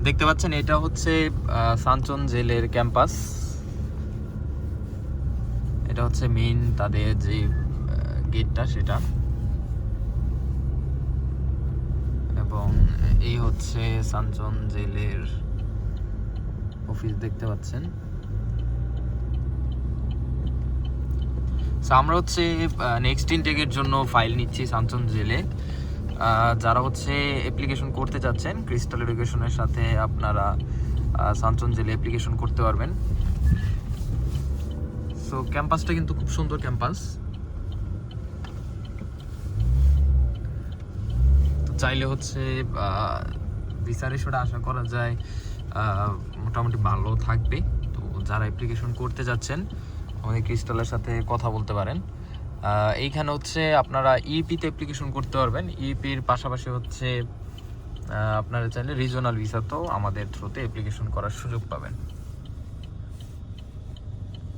দেখতে পাচ্ছেন এটা হচ্ছে সানচন জেলের ক্যাম্পাস। এটা হচ্ছে মেইন তাদের যে গেটটা সেটা, এবং এই হচ্ছে সানচন জেলের অফিস দেখতে পাচ্ছেন। সো আমরা হচ্ছে নেক্সট ইনটেকের জন্য ফাইল নিচ্ছি সানচন জেলে। যারা হচ্ছে অ্যাপ্লিকেশন করতে যাচ্ছেন ক্রিস্টাল এডুকেশনের সাথে, আপনারা সানচন জেলে অ্যাপ্লিকেশন করতে পারবেন। সো ক্যাম্পাসটা কিন্তু খুব সুন্দর ক্যাম্পাস, তো চাইলে হচ্ছে ভিসা রেশিওটা আশা করা যায় মোটামুটি ভালো থাকবে। তো যারা অ্যাপ্লিকেশন করতে যাচ্ছেন আমাদের ক্রিস্টালের সাথে কথা বলতে পারেন। এইখানে হচ্ছে আপনারা ইপিতে অ্যাপ্লিকেশন করতে পারবেন। ইপির পাশাপাশি হচ্ছে আপনারা চাইলে রিজনাল ভিসাতেও আমাদের থ্রুতে অ্যাপ্লিকেশন করার সুযোগ পাবেন।